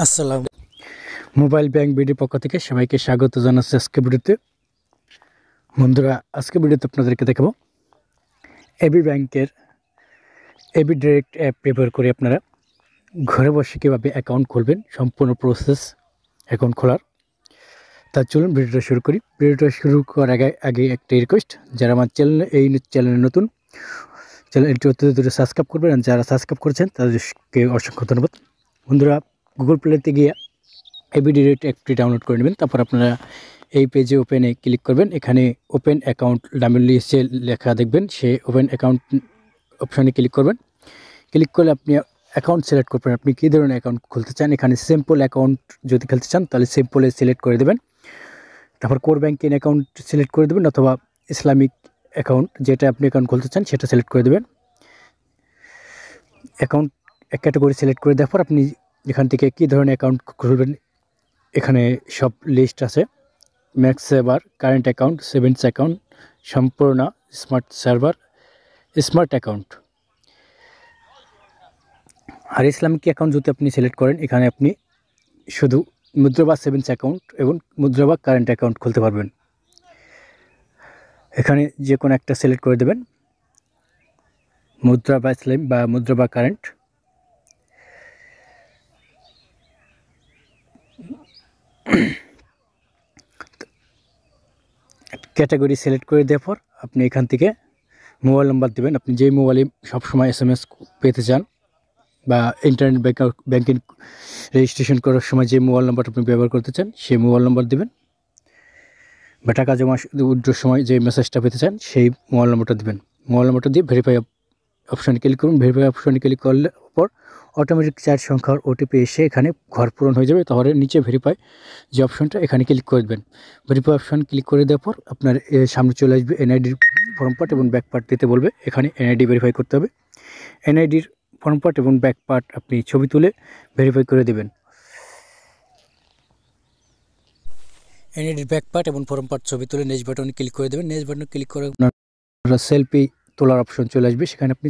আসসালাম mobile bank বিডির পক্ষ থেকে সবাইকে স্বাগত জানাচ্ছি আজকে ভিডিওতে। বন্ধুরা, আজকে ভিডিওতে আপনাদেরকে দেখাবো এবি ব্যাংকের এবি ডাইরেক্ট অ্যাপ ব্যবহার করে আপনারা ঘরে বসে কীভাবে অ্যাকাউন্ট খুলবেন, সম্পূর্ণ প্রসেস অ্যাকাউন্ট খোলার। তার চলুন ভিডিওটা শুরু করি। ভিডিওটা শুরু করার আগে একটা রিকোয়েস্ট, যারা আমার চ্যানেলে নতুন, চ্যানেলটি অতি দ্রুত সাবস্ক্রাইব করবেন। আর যারা সাবস্ক্রাইব করেছেন তাদেরকে অসংখ্য ধন্যবাদ। বন্ধুরা, গুগল প্লেতে গিয়ে এবি ডাইরেক্ট অ্যাপটি ডাউনলোড করে নেবেন। তারপর আপনারা এই পেজে ওপেনে ক্লিক করবেন। এখানে ওপেন অ্যাকাউন্ট ডাব্লিউএসএ লেখা দেখবেন, সেই ওপেন অ্যাকাউন্ট অপশানে ক্লিক করবেন। ক্লিক করলে আপনি অ্যাকাউন্ট সিলেক্ট করবেন, আপনি কী ধরনের অ্যাকাউন্ট খুলতে চান। এখানে সিম্পল অ্যাকাউন্ট যদি খেলতে চান তাহলে সিম্পলে সিলেক্ট করে দেবেন। তারপর কোর ব্যাংকিং অ্যাকাউন্ট সিলেক্ট করে দেবেন, অথবা ইসলামিক অ্যাকাউন্ট যেটা আপনি অ্যাকাউন্ট খুলতে চান সেটা সিলেক্ট করে দেবেন। অ্যাকাউন্ট ক্যাটাগরি সিলেক্ট করে দেওয়ার পর আপনি এখান থেকে কী ধরনের অ্যাকাউন্ট খুলবেন এখানে সব লিস্ট আছে। ম্যাক্স সেভার, কারেন্ট অ্যাকাউন্ট, সেভিংস অ্যাকাউন্ট, সম্পূর্ণ, স্মার্ট সার্ভার, স্মার্ট অ্যাকাউন্ট। আর ইসলামিক অ্যাকাউন্ট যদি আপনি সিলেক্ট করেন, এখানে আপনি শুধু মুদ্রা বা সেভিংস অ্যাকাউন্ট এবং মুদ্রা বা কারেন্ট অ্যাকাউন্ট খুলতে পারবেন। এখানে যে কোনো একটা সিলেক্ট করে দেবেন, মুদ্রা বা ইসলাম বা মুদ্রা বা কারেন্ট। ক্যাটাগরি সিলেক্ট করে দেওয়ার পর আপনি এখান থেকে মোবাইল নাম্বার দেবেন। আপনি যেই মোবাইলে সবসময় SMS পেতে চান বা ইন্টারনেট ব্যাংকিং রেজিস্ট্রেশন করার সময় যে মোবাইল নাম্বারটা আপনি ব্যবহার করতে চান সেই মোবাইল নাম্বার দেবেন, বা টাকা জমা উইথড্রর সময় যে মেসেজটা পেতে চান সেই মোবাইল নাম্বারটা দেবেন। মোবাইল নাম্বারটা দিয়ে ভেরিফাই অপশানে ক্লিক করুন। ভেরিফাই অপশানে ক্লিক করলে পর অটোমেটিক 4 সংখ্যার ওটিপি এসে এখানে ঘর পূরণ হয়ে যাবে। তাহলে নিচে ভেরিফাই যে অপশানটা, এখানে ক্লিক করে দেবেন। ভেরিফাই অপশান ক্লিক করে দেওয়ার পর আপনার সামনে চলে আসবে এনআইডির ফর্ম পার্ট এবং ব্যাক পার্ট দিতে বলবে। এখানে এনআইডি ভেরিফাই করতে হবে। এনআইডির ফর্ম পার্ট এবং ব্যাক পার্ট আপনি ছবি তুলে ভেরিফাই করে দেবেন। এনআইডির ব্যাক পার্ট এবং ফর্ম পার্ট ছবি তুলে নেক্সট বাটনে ক্লিক করে দেবেন। নেক্সট বাটনে ক্লিক করে আপনার সেলফি তোলার অপশন চলে আসবে। সেখানে আপনি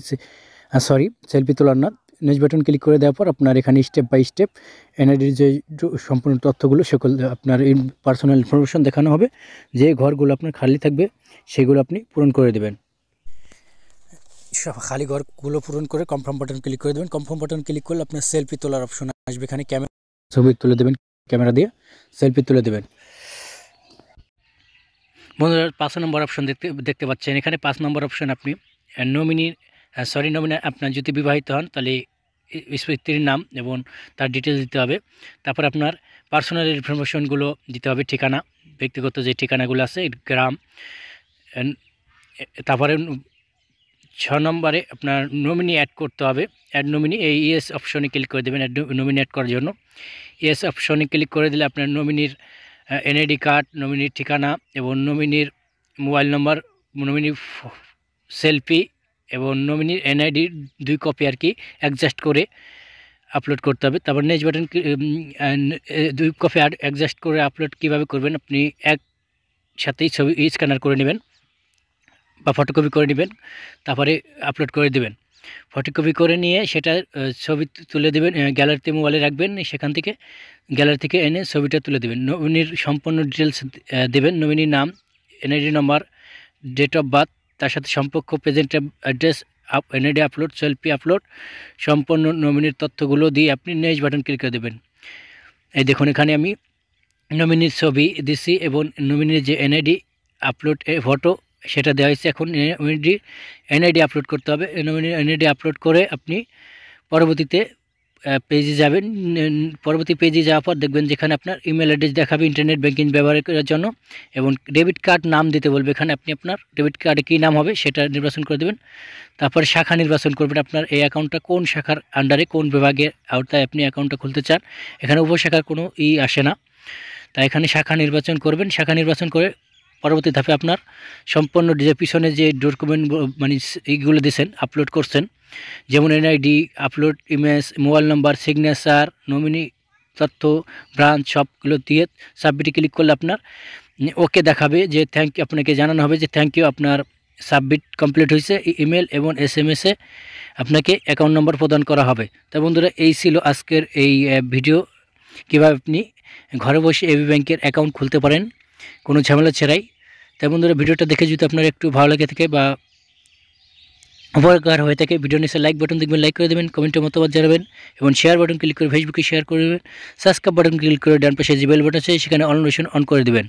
সেলফি তোলার না, নেক্সট বাটন ক্লিক করে দেওয়ার পর আপনার এখানে স্টেপ বাই স্টেপ এনআইডির যে সম্পূর্ণ তথ্যগুলো সকল আপনার পার্সোনাল ইনফরমেশন দেখানো হবে। যে ঘরগুলো আপনার খালি থাকবে সেগুলো আপনি পূরণ করে দেবেন। সব খালি ঘরগুলো পূরণ করে কনফার্ম বাটন ক্লিক করে দেবেন। কনফার্ম বাটন ক্লিক করলে আপনার সেলফি তোলার অপশন আসবে। এখানে ক্যামেরা ছবি তুলে দেবেন, ক্যামেরা দিয়ে সেলফি তুলে দেবেন। বন্ধুরা, 5 নম্বর অপশন দেখতে পাচ্ছেন। এখানে 5 নম্বর অপশন আপনি নমিনি আপনার যদি বিবাহিত হন তাহলে স্ত্রীর নাম এবং তার ডিটেলস দিতে হবে। তারপর আপনার পার্সোনাল ইনফরমেশনগুলো দিতে হবে, ঠিকানা, ব্যক্তিগত যে ঠিকানাগুলো আছে, গ্রাম। তারপরে 6 নম্বরে আপনার নমিনি অ্যাড করতে হবে। অ্যাড নমিনি, এই ইয়েস অপশনে ক্লিক করে দেবেন নমিনি অ্যাড করার জন্য। ইয়েস অপশনে ক্লিক করে দিলে আপনার নমিনির এনআইডি কার্ড, নমিনির ঠিকানা এবং নমিনির মোবাইল নম্বর, নমিনির সেলফি এবং নমিনির এনআইডির 2 কপি আর কি অ্যাডজাস্ট করে আপলোড করতে হবে। তারপর নেক্সট বাটন 2 কপি অ্যাডজাস্ট করে আপলোড কিভাবে করবেন, আপনি একসাথেই ছবি স্ক্যানার করে নেবেন বা ফটোকপি করে নেবেন, তারপরে আপলোড করে দেবেন। ফটোকপি করে নিয়ে সেটা ছবি তুলে দেবেন, গ্যালারিতে মোবাইলে রাখবেন। সেখান থেকে গ্যালারি থেকে এনে ছবিটা তুলে দেবেন। নমিনির সম্পূর্ণ ডিটেলস দেবেন, নমিনির নাম, NID number, date of birth, তার সাথে সম্পর্ক, present address, NID upload, selfie upload, সম্পূর্ণ নমিনির তথ্যগুলো দিয়ে আপনি নেক্সট বাটন ক্লিক করে দেবেন। এই দেখুন, এখানে আমি নমিনির ছবি দিছি এবং নমিনির যে এনআইডি আপলোড ফটো সেটা দেওয়া হয়েছে। এখন এনআইডি আপলোড করতে হবে। এনআইডি আপলোড করে আপনি পরবর্তীতে পেজে যাবেন। পরবর্তী পেজে যাওয়ার পর দেখবেন যেখানে আপনার ইমেল অ্যাড্রেস দেখাবে ইন্টারনেট ব্যাংকিং ব্যবহার করার জন্য, এবং ডেবিট কার্ড নাম দিতে বলবে। এখানে আপনি আপনার ডেবিট কার্ডে কী নাম হবে সেটা নির্বাচন করে দেবেন। তারপরে শাখা নির্বাচন করবেন, আপনার এই অ্যাকাউন্টটা কোন শাখার আন্ডারে, কোন বিভাগের আওতায় আপনি অ্যাকাউন্টটা খুলতে চান। এখানে উপশাখার কোনো আসে না, তাই এখানে শাখা নির্বাচন করবেন। শাখা নির্বাচন করে পরবর্তী ধাপে আপনার সম্পূর্ণ যে পিছনে যে ডকুমেন্ট মানে এইগুলো দিয়েছেন, আপলোড করছেন, যেমন NID upload, image, mobile number, signature, nominee তথ্য, ব্রাঞ্চ, সবগুলো দিয়ে সাবমিটে ক্লিক করলে আপনার ওকে দেখাবে যে থ্যাংক ইউ, আপনাকে জানানো হবে যে থ্যাংক ইউ, আপনার সাবমিট কমপ্লিট হয়েছে। ইমেল এবং SMS-এ আপনাকে অ্যাকাউন্ট নম্বর প্রদান করা হবে। তা বন্ধুরা, এই ছিল আজকের এই ভিডিও। কীভাবে আপনি ঘরে বসে এবি ব্যাংকের অ্যাকাউন্ট খুলতে পারেন কোনো ঝামেলা ছাড়াই। তাই বন্ধুরা, ভিডিওটা দেখে যদি আপনার একটু ভালো লাগে থাকে বা উপকার হয়ে থাকে, ভিডিও নিচে লাইক বাটন দেখবেন, লাইক করে দেবেন, কমেন্টে মতামত জানাবেন এবং শেয়ার বাটন ক্লিক করে ফেসবুকে শেয়ার করে দেবেন। সাবস্ক্রাইব বাটন ক্লিক করে ডান পাশে যে বেল বাটন আছে সেখানে অল নোটিফিকেশন অন করে দেবেন।